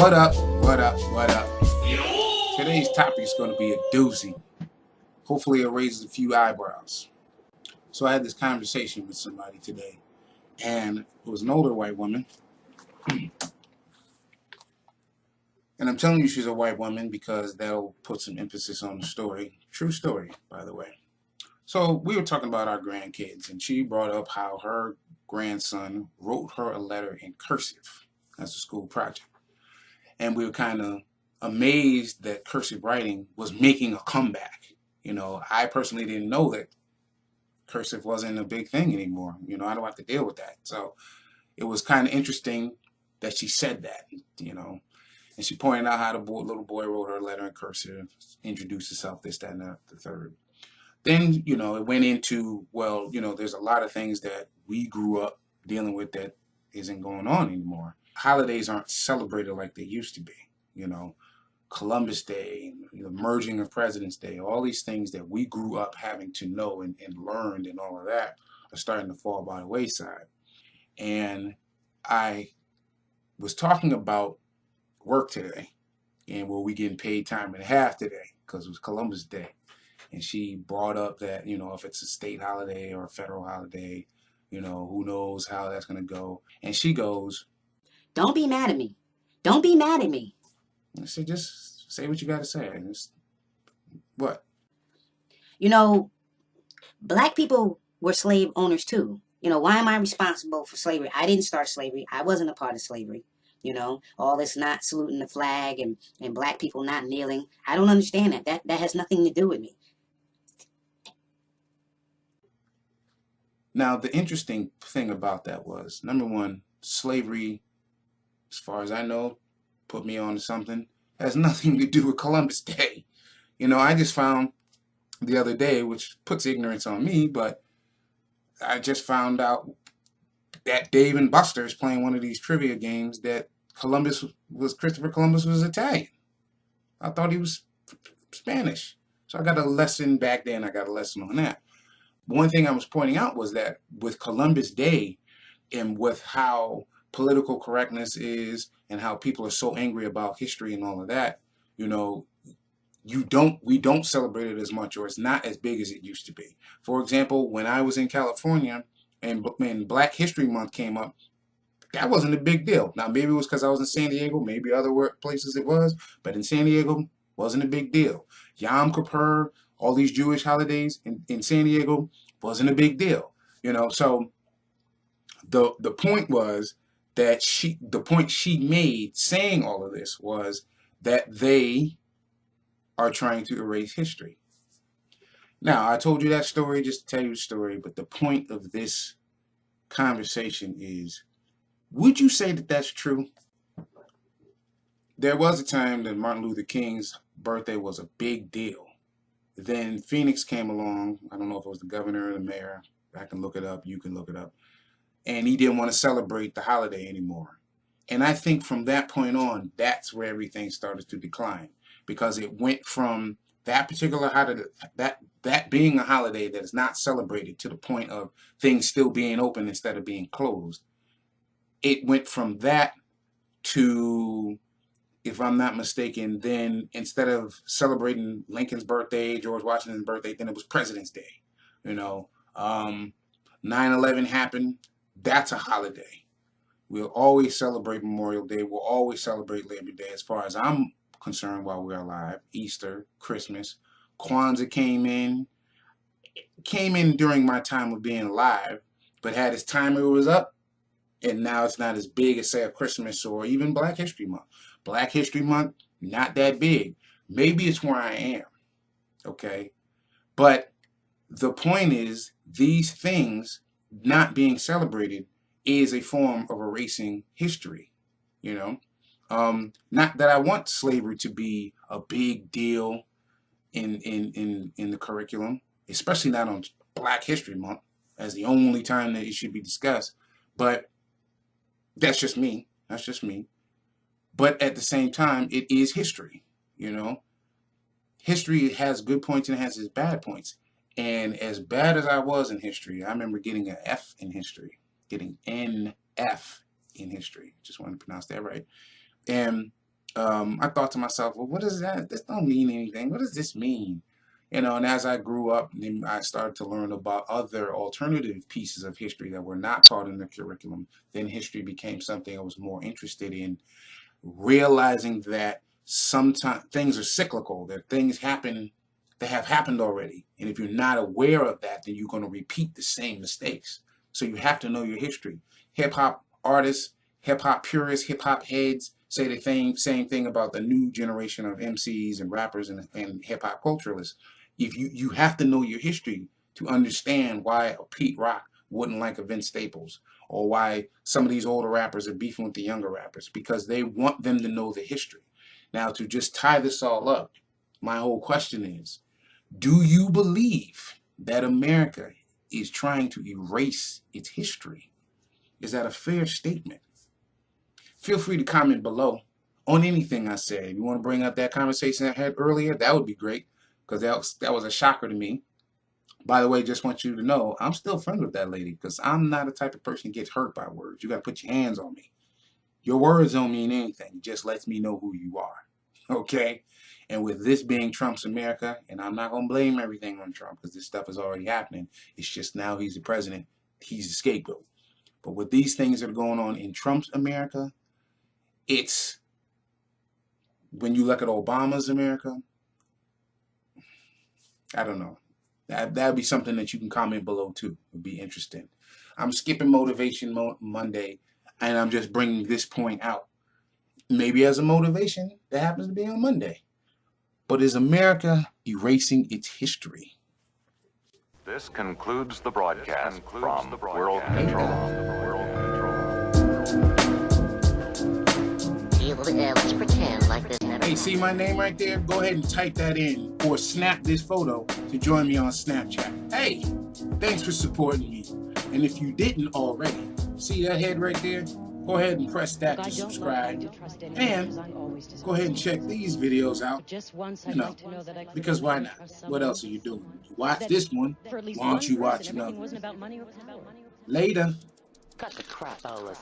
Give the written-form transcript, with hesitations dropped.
What up? What up? What up? Today's topic is going to be a doozy. Hopefully, it raises a few eyebrows. So, I had this conversation with somebody today, and it was an older white woman. And I'm telling you she's a white woman because that'll put some emphasis on the story. True story, by the way. So, we were talking about our grandkids, and she brought up how her grandson wrote her a letter in cursive as a school project. And we were kind of amazed that cursive writing was making a comeback. I personally didn't know that cursive wasn't a big thing anymore. I don't have to deal with that. So it was kind of interesting that she said that, and she pointed out how the little boy wrote her a letter in cursive, introduced herself, this, that, and the third. Then, it went into, well, there's a lot of things that we grew up dealing with that isn't going on anymore. Holidays aren't celebrated like they used to be. Columbus Day, the merging of President's Day, all these things that we grew up having to know and learned and all of that are starting to fall by the wayside. And I was talking about work today, and were we getting paid time and a half today because it was Columbus Day. And she brought up that, if it's a state holiday or a federal holiday, who knows how that's going to go. And she goes, "Don't be mad at me. Don't be mad at me." I said, just say what you got to say. What? Black people were slave owners too. Why am I responsible for slavery? I didn't start slavery. I wasn't a part of slavery. All this not saluting the flag and black people not kneeling. I don't understand that. That has nothing to do with me. Now, the interesting thing about that was, number one, slavery, as far as I know, put me on to something, has nothing to do with Columbus Day. I just found the other day, which puts ignorance on me, but I just found out that Dave and Buster's playing one of these trivia games that Christopher Columbus was Italian. I thought he was Spanish. So I got a lesson back then. I got a lesson on that. One thing I was pointing out was that with Columbus Day and with how political correctness is and how people are so angry about history and all of that, we don't celebrate it as much, or it's not as big as it used to be. For example, when I was in California and when Black History Month came up, that wasn't a big deal. Now, maybe it was because I was in San Diego, maybe other places it was, but in San Diego, wasn't a big deal. Yom Kippur, all these Jewish holidays in San Diego, wasn't a big deal. So the point was that the point she made saying all of this was that they are trying to erase history. Now, I told you that story just to tell you the story, but the point of this conversation is, would you say that that's true? There was a time that Martin Luther King's birthday was a big deal. Then Phoenix came along. I don't know if it was the governor or the mayor. I can look it up. You can look it up. And he didn't want to celebrate the holiday anymore. And I think from that point on, that's where everything started to decline, because it went from that particular holiday, that being a holiday that is not celebrated, to the point of things still being open instead of being closed. It went from that to, if I'm not mistaken, then instead of celebrating Lincoln's birthday, George Washington's birthday, then it was President's Day. 9/11 happened. That's a holiday. We'll always celebrate Memorial Day. We'll always celebrate Labor Day, as far as I'm concerned, while we're alive. Easter, Christmas, Kwanzaa came in during my time of being alive, but had its time it was up, and now it's not as big as, say, a Christmas or even Black History Month. Black History Month, not that big. Maybe it's where I am, okay? But the point is, these things not being celebrated is a form of erasing history, Not that I want slavery to be a big deal in the curriculum, especially not on Black History Month as the only time that it should be discussed. But that's just me. That's just me. But at the same time, it is history, History has good points and it has its bad points. And as bad as I was in history, I remember getting an F in history, getting NF in history. Just want to pronounce that right. And I thought to myself, well, what is that? This don't mean anything. What does this mean? And as I grew up, then I started to learn about other alternative pieces of history that were not taught in the curriculum. Then history became something I was more interested in, realizing that sometimes things are cyclical, that things happen that have happened already. And if you're not aware of that, then you're going to repeat the same mistakes. So you have to know your history. Hip hop artists, hip hop purists, hip hop heads say the same thing about the new generation of MCs and rappers and hip hop culturalists. If you have to know your history to understand why a Pete Rock wouldn't like a Vince Staples, or why some of these older rappers are beefing with the younger rappers, because they want them to know the history. Now, to just tie this all up, my whole question is, do you believe that America is trying to erase its history? Is that a fair statement? Feel free to comment below on anything I said. If you want to bring up that conversation I had earlier, that would be great, because that was a shocker to me. By the way, just want you to know, I'm still friends with that lady, because I'm not the type of person that gets hurt by words. You got to put your hands on me. Your words don't mean anything. It just lets me know who you are. Okay? And with this being Trump's America, and I'm not going to blame everything on Trump, because this stuff is already happening. It's just now he's the president. He's the scapegoat. But with these things that are going on in Trump's America, it's, when you look at Obama's America, I don't know. That would be something that you can comment below too. It would be interesting. I'm skipping Motivation Monday, and I'm just bringing this point out. Maybe as a motivation that happens to be on Monday. But is America erasing its history? This concludes the broadcast from World Control. Let's pretend like this never Hey, see my name right there? Go ahead and type that in, or snap this photo to join me on Snapchat. Hey, thanks for supporting me. And if you didn't already, see that head right there? Go ahead and press that to subscribe. And go ahead and check these videos out. You know, because why not? What else are you doing? You watch this one, why don't you watch another one? Later. cut the crap out of